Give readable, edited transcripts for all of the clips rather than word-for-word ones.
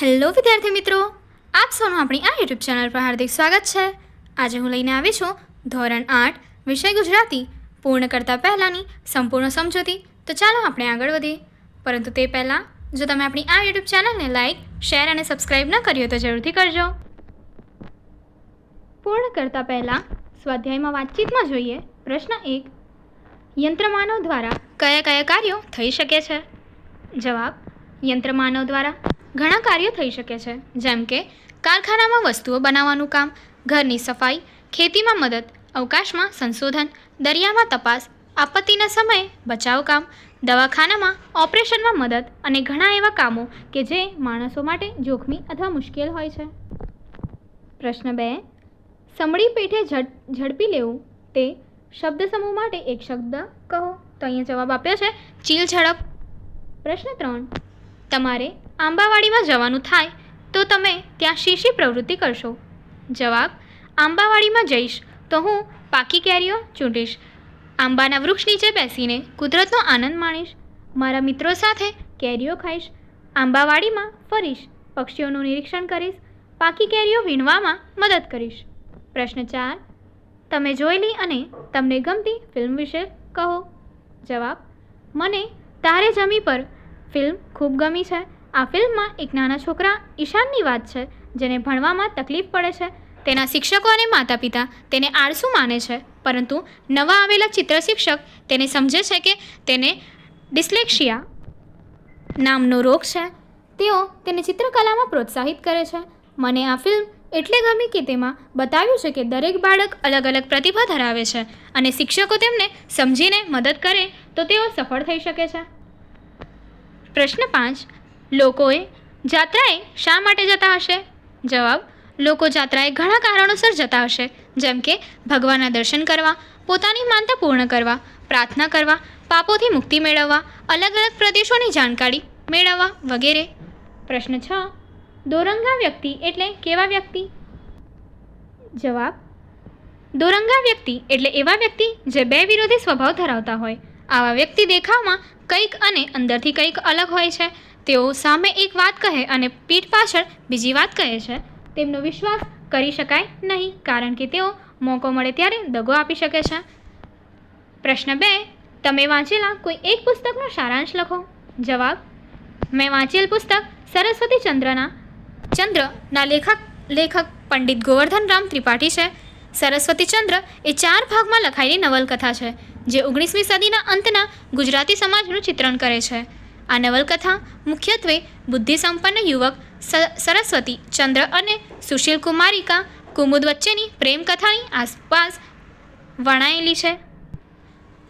Hello વિદ્યાર્થી મિત્રો, આપ સૌનું આપણી આ યુટ્યુબ ચેનલ પર હાર્દિક સ્વાગત છે। આજે હું લઈને આવી છું ધોરણ 8 વિષય ગુજરાતી પૂર્ણ કરતા પહેલાંની સંપૂર્ણ સમજૂતી। તો ચાલો આપણે આગળ વધીએ, પરંતુ તે પહેલાં જો તમે આપણી આ યુટ્યુબ ચેનલને લાઇક, શેર અને સબસ્ક્રાઈબ ન કરી હોય તો જરૂરથી કરજો। પૂર્ણ કરતા પહેલાં સ્વાધ્યાયમાં વાતચીતમાં જોઈએ પ્રશ્ન 1, યંત્રમાનવ દ્વારા કયા કયા કાર્યો થઈ શકે છે? જવાબ: યંત્રમાનવ દ્વારા ઘણા કાર્યો થઈ શકે છે, જેમ કે કારખાનામાં વસ્તુઓ બનાવવાનું કામ, ઘરની સફાઈ, ખેતીમાં મદદ, અવકાશમાં સંશોધન, દરિયામાં તપાસ, આપત્તિના સમયે બચાવ કામ, દવાખાનામાં ઓપરેશનમાં મદદ અને ઘણા એવા કામો કે જે માણસો માટે જોખમી અથવા મુશ્કેલ હોય છે। પ્રશ્ન 2, સમળી પેઠે ઝડપી લેવું તે શબ્દ સમૂહ માટે એક શબ્દ કહો। તો અહીંયા જવાબ આપ્યો છે ચીલ ઝડપ। પ્રશ્ન 3, તમારે આંબાવાડીમાં જવાનું થાય તો તમે ત્યાં શી પ્રવૃત્તિ કરશો? જવાબ: આંબાવાડીમાં જઈશ તો હું પાકી કેરીઓ ચૂંટીશ, આંબાના વૃક્ષ નીચે બેસીને કુદરતનો આનંદ માણીશ, મારા મિત્રો સાથે કેરીઓ ખાઈશ, આંબાવાડીમાં ફરીશ, પક્ષીઓનું નિરીક્ષણ કરીશ, પાકી કેરીઓ વીણવામાં મદદ કરીશ। પ્રશ્ન 4, તમે જોયેલી અને તમને ગમતી ફિલ્મ વિશે કહો। જવાબ: મને તારે જમી પર ફિલ્મ ખૂબ ગમી છે। આ ફિલ્મમાં એક નાના છોકરા ઈશાનની વાત છે, જેને ભણવામાં તકલીફ પડે છે। તેના શિક્ષકો અને માતા પિતા તેને આળસુ માને છે, પરંતુ નવા આવેલા ચિત્ર શિક્ષક તેને સમજે છે કે તેને ડિસ્લેક્સિયા નામનો રોગ છે। તેઓ તેને ચિત્રકલામાં પ્રોત્સાહિત કરે છે। મને આ ફિલ્મ એટલે ગમી કે તેમાં બતાવ્યું છે કે દરેક બાળક અલગ અલગ પ્રતિભા ધરાવે છે અને શિક્ષકો તેમને સમજીને મદદ કરે તો તેઓ સફળ થઈ શકે છે। પ્રશ્ન 5, લોકોએ જાત્રાએ શા માટે જતા હશે? જવાબ: લોકો જાત્રાએ ઘણા કારણોસર જતા હશે, જેમ કે ભગવાનના દર્શન કરવા, પોતાની માનતા પૂર્ણ કરવા, પ્રાર્થના કરવા, પાપોથી મુક્તિ મેળવવા, અલગ અલગ પ્રદેશોની જાણકારી મેળવવા વગેરે। પ્રશ્ન 6, દોરંગા વ્યક્તિ એટલે કેવા વ્યક્તિ? જવાબ: દોરંગા વ્યક્તિ એટલે એવા વ્યક્તિ જે બે વિરોધી સ્વભાવ ધરાવતા હોય। આવા વ્યક્તિ દેખાવમાં કંઈક અને અંદરથી કંઈક અલગ હોય છે। તેઓ સામે એક વાત કહે અને પીઠ પાછળ બીજી વાત કહે છે। તેમનો વિશ્વાસ કરી શકાય નહીં, કારણ કે તેઓ મોકો મળે ત્યારે દગો આપી શકે છે। પ્રશ્ન 2, તમે વાંચેલા કોઈ એક પુસ્તકનો સારાંશ લખો। જવાબ: મેં વાંચેલ પુસ્તક સરસ્વતી ચંદ્રના લેખક પંડિત ગોવર્ધન રામ ત્રિપાઠી છે। સરસ્વતી ચંદ્ર એ 4 ભાગમાં લખાયેલી નવલકથા છે, જે 19મી સદીના અંતના ગુજરાતી સમાજનું ચિત્રણ કરે છે। આ નવલકથા મુખ્યત્વે બુદ્ધિસંપન્ન યુવક સરસ્વતી ચંદ્ર અને સુશીલ કુમારિકા કુમુદ વચ્ચેની પ્રેમ કથાની આસપાસ વણાયેલી છે।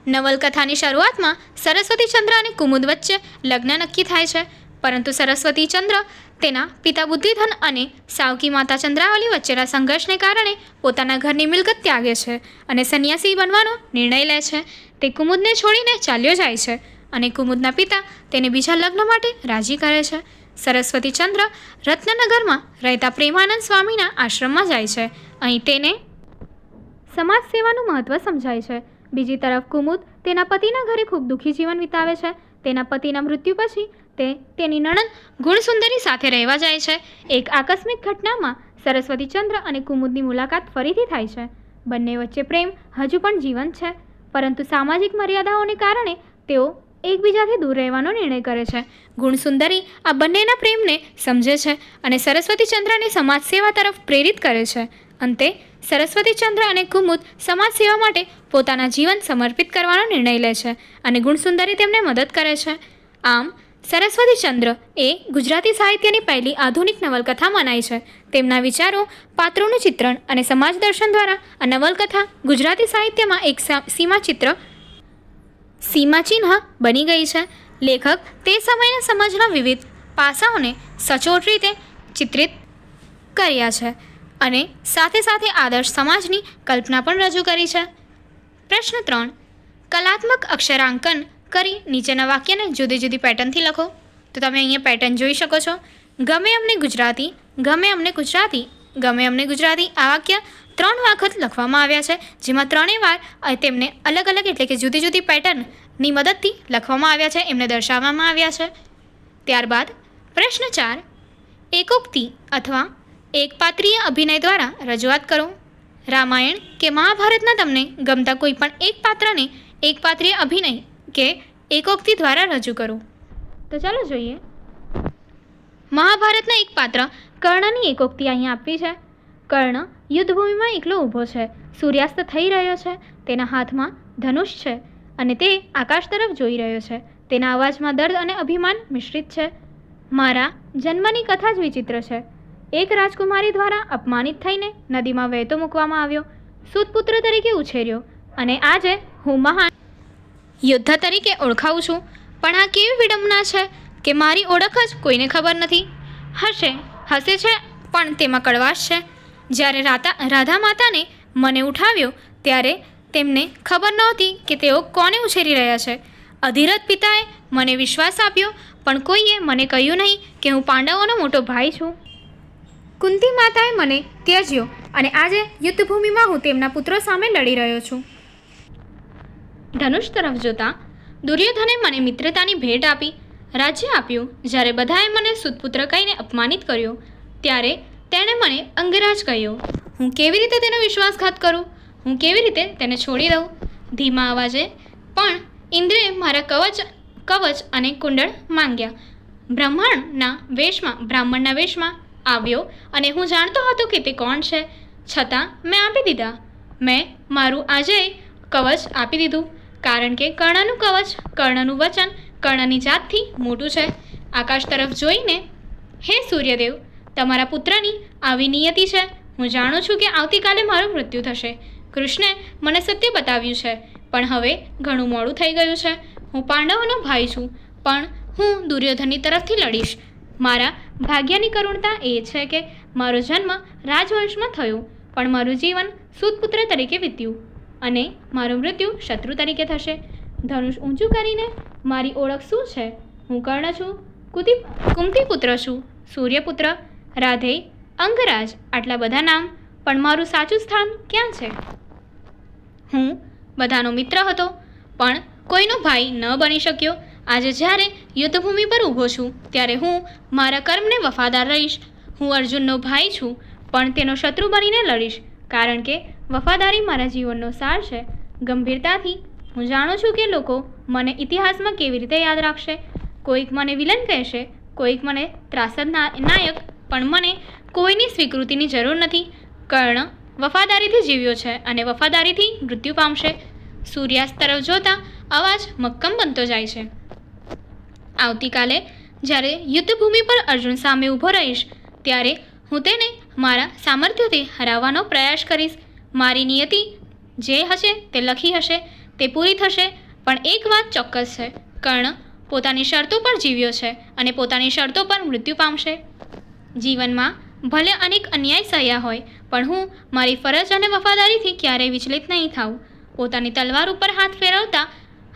નવલકથાની શરૂઆતમાં સરસ્વતી ચંદ્ર અને કુમુદ વચ્ચે લગ્ન નક્કી થાય છે, પરંતુ સરસ્વતી ચંદ્ર તેના પિતા બુદ્ધિધન અને સાવકી માતા ચંદ્રાવલી વચ્ચેના સંઘર્ષને કારણે પોતાના ઘરની મિલકત ત્યાગે છે અને સંન્યાસી બનવાનો નિર્ણય લે છે। તે કુમુદને છોડીને ચાલ્યો જાય છે અને કુમુદના પિતા તેને બીજા લગ્ન માટે રાજી કરે છે। સરસ્વતી ચંદ્ર રત્નનગરમાં રહેતા પ્રેમાનંદ સ્વામીના આશ્રમમાં જાય છે। અહીં તેને સમાજ સેવાનું મહત્ત્વ સમજાય છે। બીજી તરફ કુમુદ તેના પતિના ઘરે ખૂબ દુઃખી જીવન વિતાવે છે। તેના પતિના મૃત્યુ પછી તે તેની નણંદ ગુણસુંદરી સાથે રહેવા જાય છે। એક આકસ્મિક ઘટનામાં સરસ્વતી ચંદ્ર અને કુમુદની મુલાકાત ફરીથી થાય છે। બંને વચ્ચે પ્રેમ હજુ પણ જીવંત છે, પરંતુ સામાજિક મર્યાદાઓને કારણે તેઓ એકબીજાથી દૂર રહેવાનો નિર્ણય કરે છે। ગુણસુંદરી આ બંનેના પ્રેમને સમજે છે અને સરસ્વતી ચંદ્રને સમાજ સેવા તરફ પ્રેરિત કરે છે। અંતે સરસ્વતી ચંદ્ર અને કુમુદ સમાજ સેવા માટે પોતાના જીવન સમર્પિત કરવાનો નિર્ણય લે છે અને ગુણસુંદરી તેમને મદદ કરે છે। આમ સરસ્વતી ચંદ્ર એ ગુજરાતી સાહિત્યની પહેલી આધુનિક નવલકથા મનાય છે। તેમના વિચારો, પાત્રોનું ચિત્રણ અને સમાજ દર્શન દ્વારા આ નવલકથા ગુજરાતી સાહિત્યમાં એક સીમાચિહ્ન બની ગઈ છે। લેખક તે સમયના સમાજના વિવિધ પાસાઓને સચોટ રીતે ચિત્રિત કર્યા છે અને સાથે સાથે આદર્શ સમાજની કલ્પના પણ રજૂ કરી છે। પ્રશ્ન 3, કલાત્મક અક્ષરાંકન કરી નીચેના વાક્યને જુદી જુદી પેટર્નથી લખો। તો તમે અહીંયા પેટર્ન જોઈ શકો છો। ગમે અમને ગુજરાતી, ગમે અમને ગુજરાતી, ગમે અમને ગુજરાતી। આ વાક્ય 3 વખત લખવામાં આવ્યા છે, જેમાં 3 વાર તેમને અલગ અલગ એટલે કે જુદી જુદી પેટર્નની મદદથી લખવામાં આવ્યા છે, એમને દર્શાવવામાં આવ્યા છે। ત્યારબાદ પ્રશ્ન 4, એકોક્તિ અથવા એકપાત્રીય અભિનય દ્વારા રજૂઆત કરો. રામાયણ કે મહાભારતના તમને ગમતા કોઈ પણ એક પાત્રને એકપાત્રીય અભિનય કે એકોક્તિ દ્વારા રજૂ કરો. તો ચાલો જોઈએ. મહાભારતના એક પાત્ર કર્ણની એકોક્તિ અહીં આપી છે. કર્ણ યુદ્ધભૂમિમાં એકલો ઊભો છે. સૂર્યાસ્ત થઈ રહ્યો છે. તેના હાથમાં ધનુષ છે અને તે આકાશ તરફ જોઈ રહ્યો છે. તેના અવાજમાં દર્દ અને અભિમાન મિશ્રિત છે. મારા જન્મની કથા જ વિચિત્ર છે. એક રાજકુમારી દ્વારા અપમાનિત થઈને નદીમાં વહેતો મૂકવામાં આવ્યો, સુતપુત્ર તરીકે ઉછેર્યો અને આજે હું મહાન યોદ્ધા તરીકે ઓળખાવું છું. પણ આ કેવી વિડંબના છે કે મારી ઓળખ જ કોઈને ખબર નથી. હસે છે પણ તેમાં કડવાશ છે. જ્યારે રાધા માતાને મને ઉઠાવ્યો ત્યારે તેમને ખબર નહોતી કે તેઓ કોને ઉછેરી રહ્યા છે. અધિરથ પિતાએ મને વિશ્વાસ આપ્યો પણ કોઈએ મને કહ્યું નહીં કે હું પાંડવોનો મોટો ભાઈ છું. કુંતી માતાએ મને ત્યજ્યો અને આજે યુદ્ધભૂમિમાં હું તેમના પુત્રો સામે લડી રહ્યો છું. ધનુષ તરફ જોતા દુર્યોધને મને મિત્રતાની ભેટ આપી, રાજ્ય આપ્યું. જ્યારે બધાએ મને સુતપુત્ર કહીને અપમાનિત કર્યો ત્યારે તેણે મને અંગરાજ કહ્યો. હું કેવી રીતે તેનો વિશ્વાસઘાત કરું? હું કેવી રીતે તેને છોડી દઉં? ધીમા અવાજે પણ ઇન્દ્રએ મારા કવચ અને કુંડળ માંગ્યા. બ્રાહ્મણના વેશમાં આવ્યો અને હું જાણતો હતો કે તે કોણ છે, છતાં મેં આપી દીધા. મેં મારું આજે કવચ આપી દીધું કારણ કે કર્ણનું કવચ, કર્ણનું વચન કર્ણની જાતથી મોટું છે. આકાશ તરફ જોઈને, હે સૂર્યદેવ, તમારા પુત્રની આવી નિયતિ છે. હું જાણું છું કે આવતીકાલે મારું મૃત્યુ થશે. કૃષ્ણે મને સત્ય બતાવ્યું છે પણ હવે ઘણું મોડું થઈ ગયું છે. હું પાંડવોનો ભાઈ છું પણ હું દુર્યોધનની તરફથી લડીશ. મારા ભાગ્યની કરુણતા એ છે કે મારો જન્મ રાજવંશમાં થયો પણ મારું જીવન સૂતપુત્ર તરીકે વીત્યું અને મારું મૃત્યુ શત્રુ તરીકે થશે. ધનુષ ઊંચું કરીને, મારી ઓળખ શું છે? હું કર્ણ છું, કુંતીપુત્ર છું, સૂર્યપુત્ર, રાધેય, અંગરાજ, આટલા બધા નામ, પણ મારું સાચું સ્થાન ક્યાં છે? હું બધાનો મિત્ર હતો પણ કોઈનો ભાઈ ન બની શક્યો. આજે જ્યારે યુદ્ધભૂમિ પર ઊભો છું ત્યારે હું મારા કર્મને વફાદાર રહીશ. હું અર્જુનનો ભાઈ છું પણ તેનો શત્રુ બનીને લડીશ કારણ કે વફાદારી મારા જીવનનો સાર છે. ગંભીરતાથી, હું જાણું છું કે લોકો મને ઇતિહાસમાં કેવી રીતે યાદ રાખશે. કોઈક મને વિલન કહેશે, કોઈક મને ત્રાસદ નાયક, પણ મને કોઈની સ્વીકૃતિની જરૂર નથી. કર્ણ વફાદારીથી જીવ્યો છે અને વફાદારીથી મૃત્યુ પામશે. સૂર્યાસ્ત તરફ જોતા અવાજ મક્કમ બનતો જાય છે. આવતીકાલે જ્યારે યુદ્ધભૂમિ પર અર્જુન સામે ઊભો રહીશ ત્યારે હું તેને મારા સામર્થ્યથી હરાવવાનો પ્રયાસ કરીશ. મારી નિયતિ જે હશે તે લખી હશે, તે પૂરી થશે. પણ એક વાત ચોક્કસ છે, કર્ણ પોતાની શરતો પર જીવ્યો છે અને પોતાની શરતો પર મૃત્યુ પામશે. જીવનમાં ભલે અનેક અન્યાય સહ્યા હોય પણ હું મારી ફરજ અને વફાદારીથી ક્યારેય વિચલિત નહીં થાઉં. પોતાની તલવાર ઉપર હાથ ફેરવતા,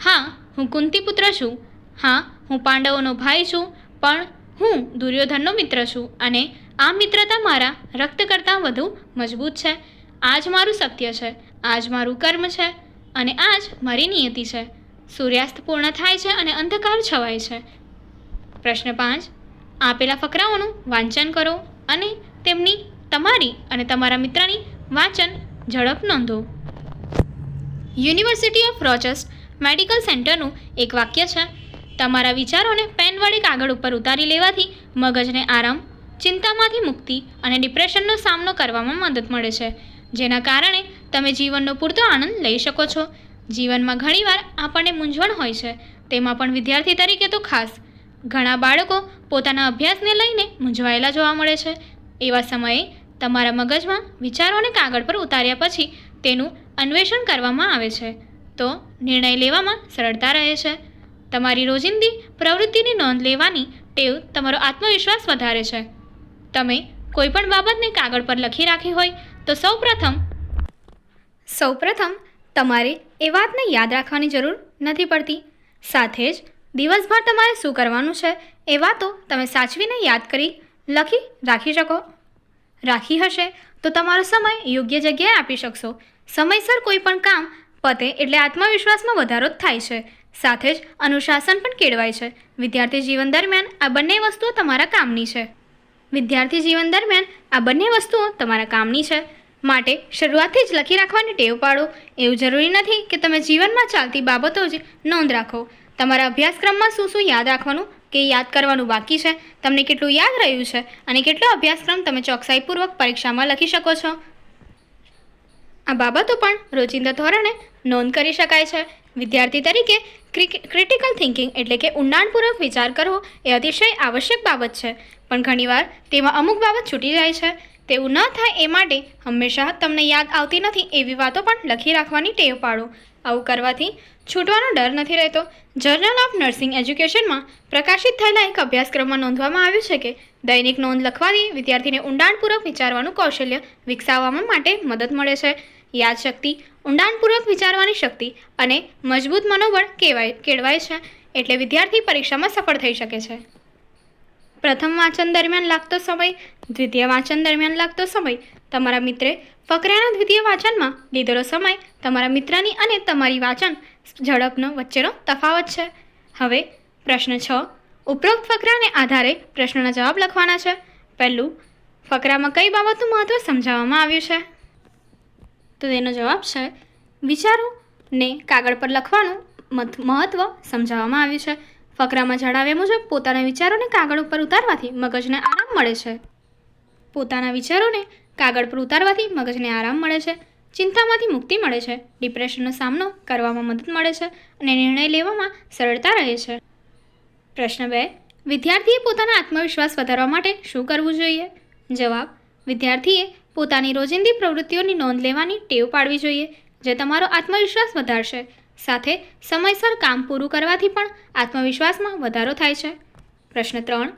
હા, હું કુંતીપુત્ર છું, હા, હું પાંડવોનો ભાઈ છું, પણ હું દુર્યોધનનો મિત્ર છું અને આ મિત્રતા મારા રક્ત કરતાં વધુ મજબૂત છે. આ જ મારું સત્ય છે, આ જ મારું કર્મ છે અને આ જ મારી નિયતિ છે. સૂર્યાસ્ત પૂર્ણ થાય છે અને અંધકાર છવાય છે. પ્રશ્ન 5. આપેલા ફકરાઓનું વાંચન કરો અને તેમની તમારી અને તમારા મિત્રની વાંચન ઝડપ નોંધો. યુનિવર્સિટી ઓફ રોચેસ્ટર મેડિકલ સેન્ટરનું એક વાક્ય છે, તમારા વિચારોને પેન વડે કાગળ ઉપર ઉતારી લેવાથી મગજને આરામ, ચિંતામાંથી મુક્તિ અને ડિપ્રેશનનો સામનો કરવામાં મદદ મળે છે, જેના કારણે તમે જીવનનો પૂરતો આનંદ લઈ શકો છો. જીવનમાં ઘણીવાર આપણને મૂંઝવણ હોય છે, તેમાં પણ વિદ્યાર્થી તરીકે તો ખાસ. ઘણા બાળકો પોતાના અભ્યાસને લઈને મૂંઝવાયેલા જોવા મળે છે. એવા સમયે તમારા મગજમાં વિચારોને કાગળ પર ઉતાર્યા પછી તેનું અન્વેષણ કરવામાં આવે છે તો નિર્ણય લેવામાં સરળતા રહે છે. તમારી રોજિંદી પ્રવૃત્તિની નોંધ લેવાની ટેવ તમારો આત્મવિશ્વાસ વધારે છે. તમે કોઈપણ બાબતને કાગળ પર લખી રાખી હોય તો સૌપ્રથમ તમારે એ વાતને યાદ રાખવાની જરૂર નથી પડતી. સાથે જ દિવસભર તમારે શું કરવાનું છે એ વાતો તમે સાચવીને યાદ કરી રાખી હશે તો તમારો સમય યોગ્ય જગ્યાએ આપી શકશો. સમયસર કોઈ પણ કામ પતે એટલે આત્મવિશ્વાસમાં વધારો જ થાય છે. સાથે જ અનુશાસન પણ કેળવાય છે. વિદ્યાર્થી જીવન દરમિયાન આ બંને વસ્તુઓ તમારા કામની છે. વિદ્યાર્થી જીવન દરમિયાન આ બંને વસ્તુઓ તમારા કામની છે, માટે શરૂઆતથી જ લખી રાખવાની ટેવ પાડો. એવું જરૂરી નથી કે તમે જીવનમાં ચાલતી બાબતો જ નોંધ રાખો. તમારા અભ્યાસક્રમમાં શું શું યાદ રાખવાનું કે યાદ કરવાનું બાકી છે, તમને કેટલું યાદ રહ્યું છે અને કેટલો અભ્યાસક્રમ તમે ચોકસાઈપૂર્વક પરીક્ષામાં લખી શકો છો, આ બાબતો પણ રોજિંદા ધોરણે નોંધ કરી શકાય છે. વિદ્યાર્થી તરીકે ક્રિટિકલ થિંકિંગ એટલે કે ઊંડાણપૂર્વક વિચાર કરવો એ અતિશય આવશ્યક બાબત છે, પણ ઘણીવાર તેમાં અમુક બાબત છૂટી જાય છે. તેવું ન થાય એ માટે હંમેશા તમને યાદ આવતી નથી એવી વાતો પણ લખી રાખવાની ટેવ પાડો. આવું કરવાથી છૂટવાનો ડર નથી રહેતો. જર્નલ ઓફ નર્સિંગ એજ્યુકેશનમાં પ્રકાશિત થયેલા એક અભ્યાસક્રમમાં નોંધવામાં આવ્યું છે કે દૈનિક નોંધ લખવાથી વિદ્યાર્થીને ઊંડાણપૂર્વક વિચારવાનું કૌશલ્ય વિકસાવવામાં માટે મદદ મળે છે. યાદશક્તિ, ઊંડાણપૂર્વક વિચારવાની શક્તિ અને મજબૂત મનોબળ કેળવાય છે, એટલે વિદ્યાર્થી પરીક્ષામાં સફળ થઈ શકે છે. પ્રથમ વાંચન દરમિયાન લાગતો સમય, દ્વિતીય વાંચન દરમિયાન લાગતો સમય. તમારા મિત્રે ફકરાના દ્વિતીય વાંચનમાં લીધેલો સમય તમારા મિત્રની અને તમારી વાંચન ઝડપનો વચ્ચેનો તફાવત છે. હવે પ્રશ્ન 6. ઉપરોક્ત ફકરાને આધારે પ્રશ્નોના જવાબ લખવાના છે. પહેલું, ફકરામાં કઈ બાબતનું મહત્વ સમજાવવામાં આવ્યું છે? તો તેનો જવાબ છે વિચારોને કાગળ પર લખવાનું મહત્વ સમજાવવામાં આવ્યું છે. ફકરામાં જણાવ્યા મુજબ પોતાના વિચારોને કાગળ ઉપર ઉતારવાથી મગજને આરામ મળે છે. પોતાના વિચારોને કાગળ પર ઉતારવાથી મગજને આરામ મળે છે, ચિંતામાંથી મુક્તિ મળે છે, ડિપ્રેશનનો સામનો કરવામાં મદદ મળે છે અને નિર્ણય લેવામાં સરળતા રહે છે. પ્રશ્ન 2. વિદ્યાર્થીએ પોતાના આત્મવિશ્વાસ વધારવા માટે શું કરવું જોઈએ? જવાબ: વિદ્યાર્થીએ પોતાની રોજિંદી પ્રવૃત્તિઓની નોંધ લેવાની ટેવ પાડવી જોઈએ, જે તમારો આત્મવિશ્વાસ વધારશે. સાથે સમયસર કામ પૂરું કરવાથી પણ આત્મવિશ્વાસમાં વધારો થાય છે. પ્રશ્ન 3.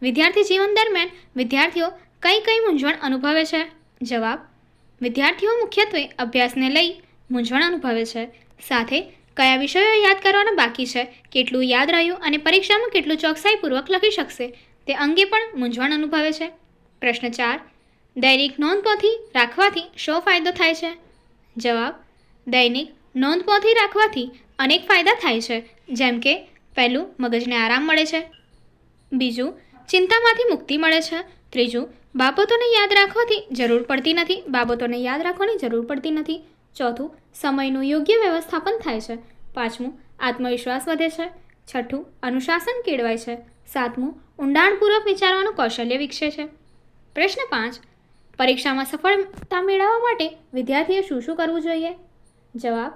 વિદ્યાર્થી જીવન દરમિયાન વિદ્યાર્થીઓ કઈ મૂંઝવણ અનુભવે છે? જવાબ: વિદ્યાર્થીઓ મુખ્યત્વે અભ્યાસને લઈ મૂંઝવણ અનુભવે છે. સાથે કયા વિષયો યાદ કરવાના બાકી છે, કેટલું યાદ રહ્યું અને પરીક્ષામાં કેટલું ચોકસાઈપૂર્વક લખી શકશે તે અંગે પણ મૂંઝવણ અનુભવે છે. પ્રશ્ન 4. દૈનિક નોંધપોથી રાખવાથી શો ફાયદો થાય છે? જવાબ: દૈનિક નોંધપોથી રાખવાથી અનેક ફાયદા થાય છે, જેમ કે પહેલું, મગજને આરામ મળે છે. બીજું, ચિંતામાંથી મુક્તિ મળે છે. ત્રીજું, બાબતોને યાદ રાખવાની જરૂર પડતી નથી. ચોથું, સમયનું યોગ્ય વ્યવસ્થાપન થાય છે. પાંચમું, આત્મવિશ્વાસ વધે છે. છઠ્ઠું, અનુશાસન કેળવાય છે. સાતમું, ઊંડાણપૂર્વક વિચારવાનું કૌશલ્ય વિકસે છે. પ્રશ્ન 5. પરીક્ષામાં સફળતા મેળવવા માટે વિદ્યાર્થીએ શું કરવું જોઈએ? જવાબ: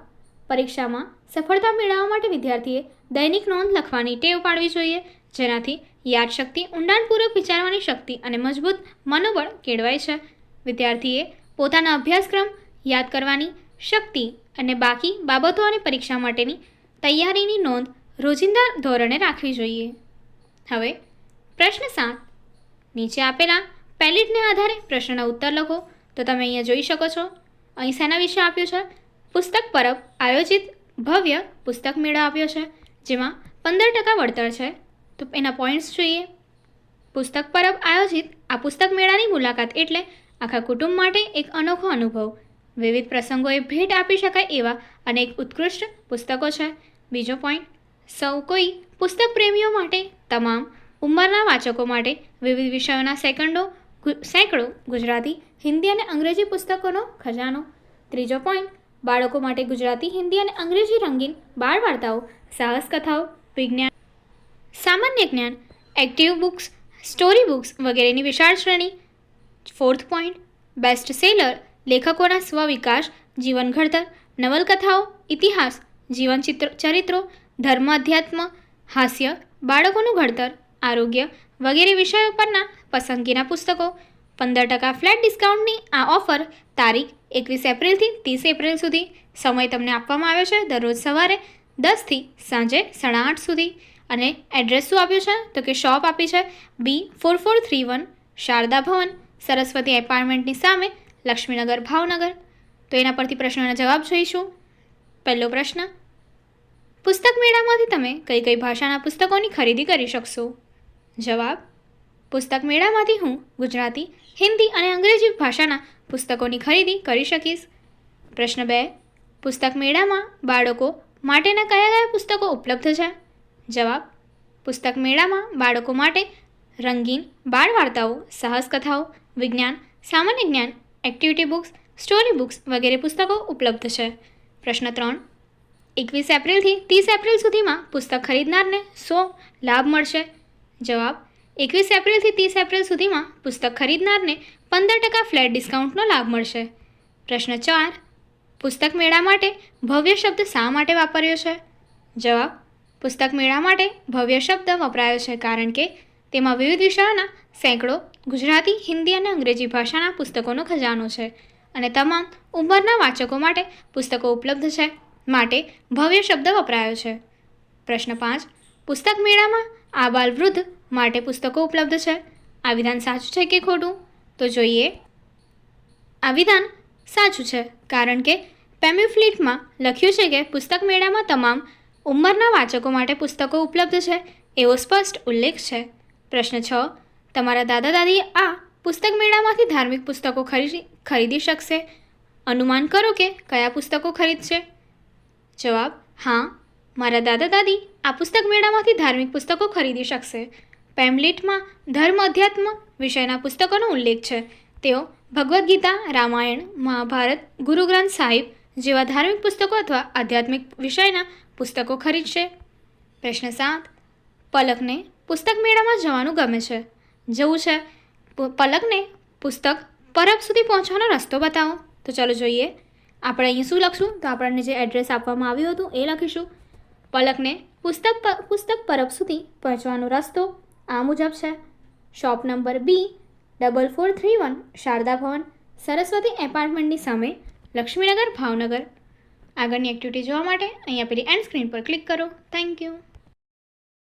પરીક્ષામાં સફળતા મેળવવા માટે વિદ્યાર્થીએ દૈનિક નોંધ લખવાની ટેવ પાડવી જોઈએ, જેનાથી યાદશક્તિ, ઊંડાણપૂર્વક વિચારવાની શક્તિ અને મજબૂત મનોબળ કેળવાય છે. વિદ્યાર્થીએ પોતાના અભ્યાસક્રમ યાદ કરવાની શક્તિ અને બાકી બાબતો અને પરીક્ષા માટેની તૈયારીની નોંધ રોજિંદા ધોરણે રાખવી જોઈએ. હવે પ્રશ્ન 7. નીચે આપેલા પેલેટને આધારે પ્રશ્નના ઉત્તર લખો. તો તમે અહીંયા જોઈ શકો છો, અહીં શેના વિશે આપ્યું છે? પુસ્તક પરબ આયોજિત ભવ્ય પુસ્તક મેળો આપ્યો છે, જેમાં 15% વળતર છે. તો એના પોઈન્ટ્સ જોઈએ. પુસ્તક પરબ આયોજિત આ પુસ્તક મેળાની મુલાકાત એટલે આખા કુટુંબ માટે એક અનોખો અનુભવ. વિવિધ પ્રસંગોએ ભેટ આપી શકાય એવા અનેક ઉત્કૃષ્ટ પુસ્તકો છે. બીજો પોઈન્ટ, સૌ કોઈ પુસ્તક પ્રેમીઓ માટે, તમામ ઉંમરના વાચકો માટે વિવિધ વિષયોના સેંકડો ગુજરાતી, હિન્દી અને અંગ્રેજી પુસ્તકોનો ખજાનો. ત્રીજો પોઈન્ટ, બાળકો માટે ગુજરાતી, હિન્દી અને અંગ્રેજી રંગીન બાળ વાર્તાઓ, સાહસ કથાઓ, વિજ્ઞાન, સામાન્ય જ્ઞાન, એક્ટિવ બુક્સ, સ્ટોરી બુક્સ વગેરેની વિશાળ શ્રેણી. ફોર્થ પોઈન્ટ, બેસ્ટ સેલર લેખકોના સ્વવિકાસ, જીવન ઘડતર, નવલકથાઓ, ઇતિહાસ, જીવન ચરિત્રો, ધર્મ, અધ્યાત્મ, હાસ્ય, બાળકોનું ઘડતર, આરોગ્ય વગેરે વિષયો પરના પસંદગીના પુસ્તકો. 15% ફ્લેટ ડિસ્કાઉન્ટની આ ઓફર તારીખ 21 એપ્રિલથી 30 એપ્રિલ સુધી. સમય તમને આપવામાં આવ્યો છે દરરોજ સવારે 10 થી સાંજે 8:30 સુધી. અને એડ્રેસ શું આપ્યું છે? તો કે શોપ આપી છે B4431 શારદા ભવન, સરસ્વતી એપાર્ટમેન્ટની સામે, લક્ષ્મીનગર, ભાવનગર. તો એના પરથી પ્રશ્નોના જવાબ જોઈશું. પહેલો પ્રશ્ન, પુસ્તક મેળામાંથી તમે કઈ ભાષાના પુસ્તકોની ખરીદી કરી શકશો? જવાબ: પુસ્તક મેળામાંથી હું ગુજરાતી, હિન્દી અને અંગ્રેજી ભાષાના પુસ્તકોની ખરીદી કરી શકીશ. પ્રશ્ન 2, પુસ્તક મેળામાં બાળકો માટેના કયા પુસ્તકો ઉપલબ્ધ છે? જવાબ: પુસ્તક મેળામાં બાળકો માટે રંગીન બાળ વાર્તાઓ, સાહસ કથાઓ, વિજ્ઞાન, સામાન્ય જ્ઞાન, એક્ટિવિટી બુક્સ, સ્ટોરી બુક્સ વગેરે પુસ્તકો ઉપલબ્ધ છે. પ્રશ્ન 3. 21 એપ્રિલથી 30 એપ્રિલ સુધીમાં પુસ્તક ખરીદનારને 100 લાભ મળશે. જવાબ: 21 એપ્રિલથી 30 એપ્રિલ સુધીમાં પુસ્તક ખરીદનારને 15% ફ્લેટ ડિસ્કાઉન્ટનો લાભ મળશે. પ્રશ્ન 4. પુસ્તક મેળા માટે ભવ્ય શબ્દ શા માટે વાપર્યો છે? જવાબ: પુસ્તક મેળા માટે ભવ્ય શબ્દ વપરાયો છે કારણ કે તેમાં વિવિધ વિષયોના સેંકડો ગુજરાતી, હિન્દી અને અંગ્રેજી ભાષાના પુસ્તકોનો ખજાનો છે અને તમામ ઉંમરના વાચકો માટે પુસ્તકો ઉપલબ્ધ છે, માટે ભવ્ય શબ્દ વપરાયો છે. પ્રશ્ન 5. પુસ્તક મેળામાં આબાલ વૃદ્ધ માટે પુસ્તકો ઉપલબ્ધ છે. આ વિધાન સાચું છે કે ખોટું? તો જોઈએ. આ વિધાન સાચું છે કારણ કે પેમ્ફ્લેટમાં લખ્યું છે કે પુસ્તક મેળામાં તમામ ઉંમરના વાચકો માટે પુસ્તકો ઉપલબ્ધ છે એવો સ્પષ્ટ ઉલ્લેખ છે. પ્રશ્ન 6. તમારા દાદા દાદી આ પુસ્તક મેળામાંથી ધાર્મિક પુસ્તકો ખરીદી શકશે. અનુમાન કરો કે કયા પુસ્તકો ખરીદશે? જવાબ: હા, મારા દાદા દાદી આ પુસ્તક મેળામાંથી ધાર્મિક પુસ્તકો ખરીદી શકશે. પેમ્ફલેટમાં ધર્મ અધ્યાત્મ વિષયના પુસ્તકોનો ઉલ્લેખ છે. તેઓ ભગવદ્ ગીતા, રામાયણ, મહાભારત, ગુરુ ગ્રંથ સાહિબ જેવા ધાર્મિક પુસ્તકો અથવા આધ્યાત્મિક વિષયના પુસ્તકો ખરીદશે. પ્રશ્ન 7. પલકને પુસ્તક મેળામાં જવાનું ગમે છે. જવું છે. પલકને પુસ્તક પરબ સુધી પહોંચવાનો રસ્તો બતાવો. તો ચાલો જોઈએ. આપણે અહીં શું લખશું? તો આપણને જે એડ્રેસ આપવામાં આવ્યું હતું એ લખીશું. પલકને પુસ્તક પરબ સુધી પહોંચવાનો રસ્તો આ મુજબ છે. શોપ નંબર B4431 શારદા ભવન, સરસ્વતી એપાર્ટમેન્ટની સામે, લક્ષ્મીનગર, ભાવનગર. આગળની એક્ટિવિટી જોવા માટે અહીં આપેલી એન્ડ સ્ક્રીન પર ક્લિક કરો. Thank you.